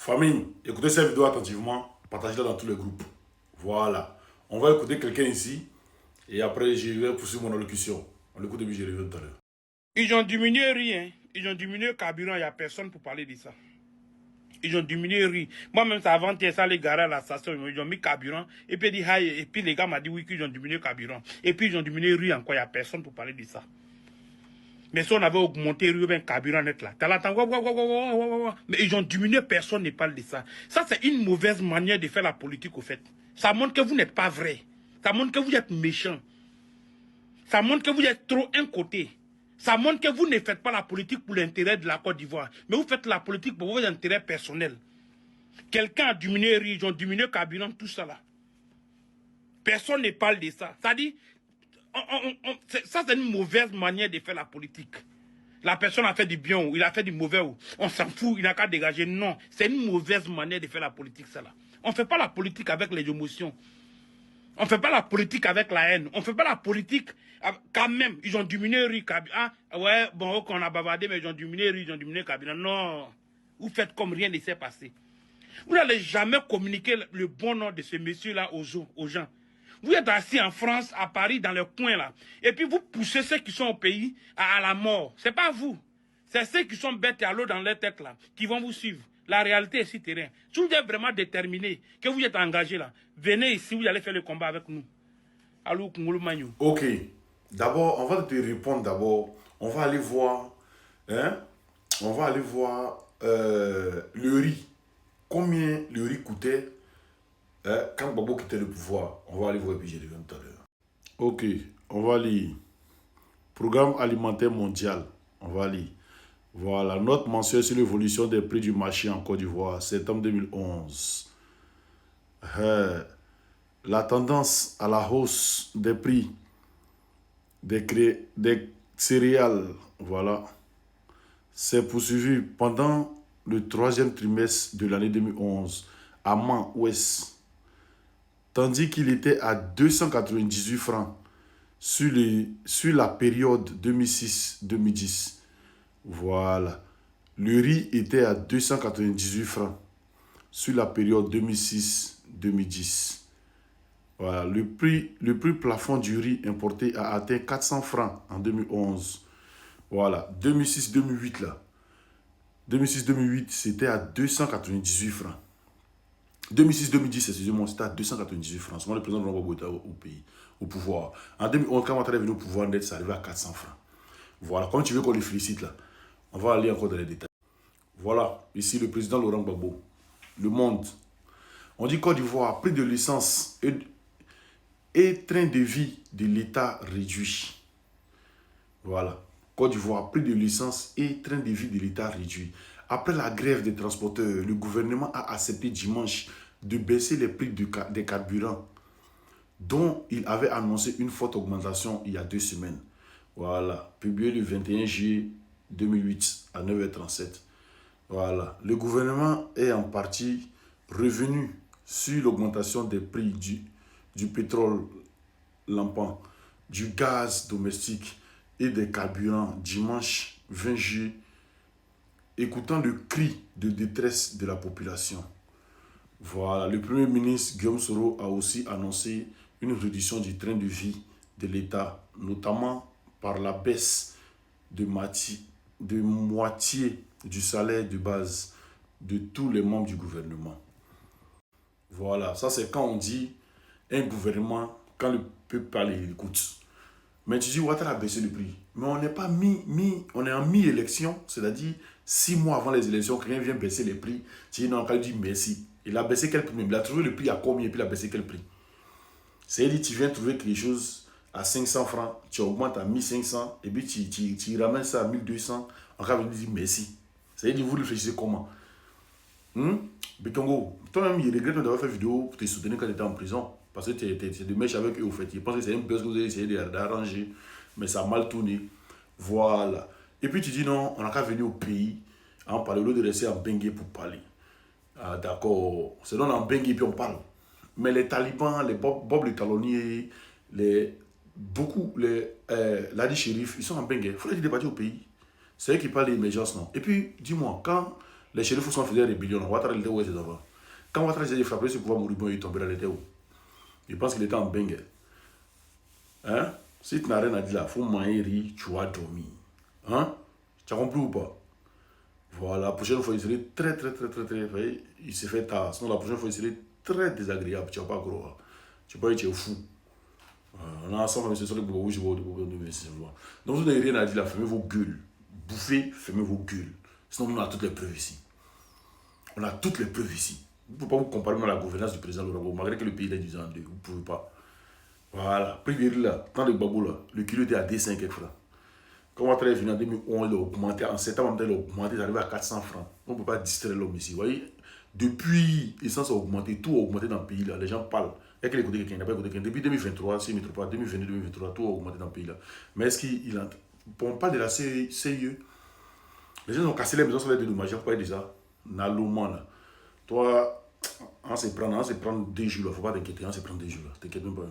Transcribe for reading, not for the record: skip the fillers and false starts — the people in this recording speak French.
Famille, écoutez cette vidéo attentivement, partagez-la dans tous les groupes. Voilà. On va écouter quelqu'un ici et après je vais poursuivre mon allocution. On l'écoute et puis je reviens tout à l'heure. Ils ont diminué rien. Ils ont diminué le carburant, il n'y a personne pour parler de ça. Ils ont diminué riz. Moi-même, c'est avant-hier, ça, les garés à la station, ils ont mis carburant. Et puis, et puis les gars m'ont dit oui, qu'ils ont diminué carburant. Et puis, ils ont diminué riz encore, il n'y a personne pour parler de ça. Mais si on avait augmenté riz, ben, carburant net là. Mais ils ont diminué, personne ne parle de ça. Ça, c'est une mauvaise manière de faire la politique, au fait. Ça montre que vous n'êtes pas vrai. Ça montre que vous êtes méchant. Ça montre que vous êtes trop un côté. Ça montre que vous ne faites pas la politique pour l'intérêt de la Côte d'Ivoire, mais vous faites la politique pour vos intérêts personnels. Quelqu'un a diminué riz, ils ont diminué le carburant, tout ça là. Personne ne parle de ça. Ça dit, ça c'est une mauvaise manière de faire la politique. La personne a fait du bien ou il a fait du mauvais ou on s'en fout, il n'a qu'à dégager. Non, c'est une mauvaise manière de faire la politique ça là. On ne fait pas la politique avec les émotions. On ne fait pas la politique avec la haine. On ne fait pas la politique quand même. Ils ont diminué riz, carburant. Ah, ouais, bon, ok, on a bavardé, mais ils ont diminué riz, ils ont diminué carburant. Non, vous faites comme rien ne s'est passé. Vous n'allez jamais communiquer le bon nom de ce monsieur-là aux gens. Vous êtes assis en France, à Paris, dans le coin là. Et puis vous poussez ceux qui sont au pays à la mort. Ce n'est pas vous. C'est ceux qui sont bêtes et à l'eau dans leur tête là, qui vont vous suivre. La réalité est si terrain. Si vous êtes vraiment déterminé, que vous êtes engagé là, venez ici, vous allez faire le combat avec nous. Allô, Kungulu Magnou. Ok. D'abord, on va te répondre d'abord. On va aller voir, hein? On va aller voir le riz. Combien le riz coûtait quand Gbagbo quittait le pouvoir. On va aller voir et puis je reviens tout à l'heure. Ok. On va lire. Programme alimentaire mondial. On va lire. Voilà, note mensuelle sur l'évolution des prix du marché en Côte d'Ivoire, septembre 2011. La tendance à la hausse des prix des céréales, voilà, s'est poursuivie pendant le troisième trimestre de l'année 2011 à Man-Ouest, tandis qu'il était à 298 francs sur la période 2006-2010. Voilà. Le riz était à 298 francs sur la période 2006-2010. Voilà. Le prix plafond du riz importé a atteint 400 francs en 2011. Voilà. 2006-2008 là. 2006-2008, c'était à 298 francs. 2006-2010, excusez-moi, c'était à 298 francs. C'est moi le président de Gbagbo était au pays, au pouvoir. En 2011, quand Ouattara est venu au pouvoir net, ça arrivait à 400 francs. Voilà. Comme tu veux qu'on les félicite là. On va aller encore dans les détails. Voilà, ici le président Laurent Gbagbo. Le Monde. On dit Côte d'Ivoire, prix de l'essence et train de vie de l'État réduit. Voilà. Côte d'Ivoire, prix de l'essence et train de vie de l'État réduit. Après la grève des transporteurs, le gouvernement a accepté dimanche de baisser les prix des carburants, dont il avait annoncé une forte augmentation il y a 2 semaines. Voilà, publié le 21 juillet 2008 à 9h37. Voilà. Le gouvernement est en partie revenu sur l'augmentation des prix du pétrole lampant, du gaz domestique et des carburants dimanche 20 juillet, écoutant le cri de détresse de la population. Voilà. Le Premier ministre Guillaume Soro a aussi annoncé une réduction du train de vie de l'État, notamment par la baisse de moitié du salaire de base de tous les membres du gouvernement. Voilà, ça c'est quand on dit un gouvernement, quand le peuple parle, il écoute. Mais tu dis, Ouattara a baissé le prix. Mais on n'est pas on est en mi-élection, c'est-à-dire 6 mois avant les élections, quelqu'un vient baisser les prix. Tu dis, non, quand il dit merci. Il a baissé quel prix? Il a trouvé le prix à combien et puis il a baissé quel prix? C'est-à-dire, tu viens trouver quelque chose à 500 francs, tu augmentes à 1500 et puis tu ramènes ça à 1200. On va venir dire merci. C'est-à-dire, vous réfléchissez comment? Bitongo, toi-même, il regrette d'avoir fait vidéo pour te soutenir quand tu étais en prison. Parce que tu es de mèche avec eux, au fait. Ils pensent que c'est un buzz que vous avez essayé d'arranger. Mais ça a mal tourné. Voilà. Et puis tu dis non, on n'a qu'à venir au pays. En parler, au lieu de rester en Bengue pour parler. Ah, d'accord. C'est donc en Bengue et puis on parle. Mais les talibans, les Bob les talonniers, Ladi Shérif, ils sont en Bengue. Il faut les débattre au pays. C'est eux qui parlent d'émergence, non? Et puis, dis-moi, quand Les shérifs sont faisant rébellion. Ouattara, il était où ses enfants? Quand Ouattara s'est frappé sur le pouvoir moribond, il est tombé, il était où? Il pense qu'il était en bengue. Hein? Si tu n'as rien à dire là, il faut manger, tu vas dormir. Hein? Tu as compris ou pas? Voilà, la prochaine fois, il serait très, il s'est fait tard. Sinon, la prochaine fois, il serait très désagréable. Tu vas pas gros. Tu vas pas être fou. On a ensemble, mais ce sont les bobos, je vois. Donc, vous n'avez rien à dire là, fermez vos gueules. Bouffez, fermez vos gueules. Sinon, on a toutes les preuves ici. On a toutes les preuves ici. Vous ne pouvez pas vous comparer à la gouvernance du président Laurent Gbagbo, malgré que le pays est divisé en deux. Vous ne pouvez pas. Voilà. Prix de là, tant de Gbagbo là, le kilo était à 200 quelques francs. Quand Ouattara est venu en 2011, il a augmenté. En septembre, il a augmenté, il est arrivé à 400 francs. On ne peut pas distraire l'homme ici. Vous voyez, depuis, l'essence a augmenté, tout a augmenté dans le pays là. Les gens parlent. Il y a qu'à écouter quelqu'un, il n'a pas écouté quelqu'un. Depuis 2023, si je ne me trompe pas, 2022, 2023, tout a augmenté dans le pays là. Mais est-ce qu'il a. On parle de la CIE. Les gens ont cassé les maisons sur les dédommagements. Pourquoi ils disent ça? Naloman là. Toi, on se prend 2 jours, il ne faut pas t'inquiéter, on se prend 2 jours, t'inquiète même pas.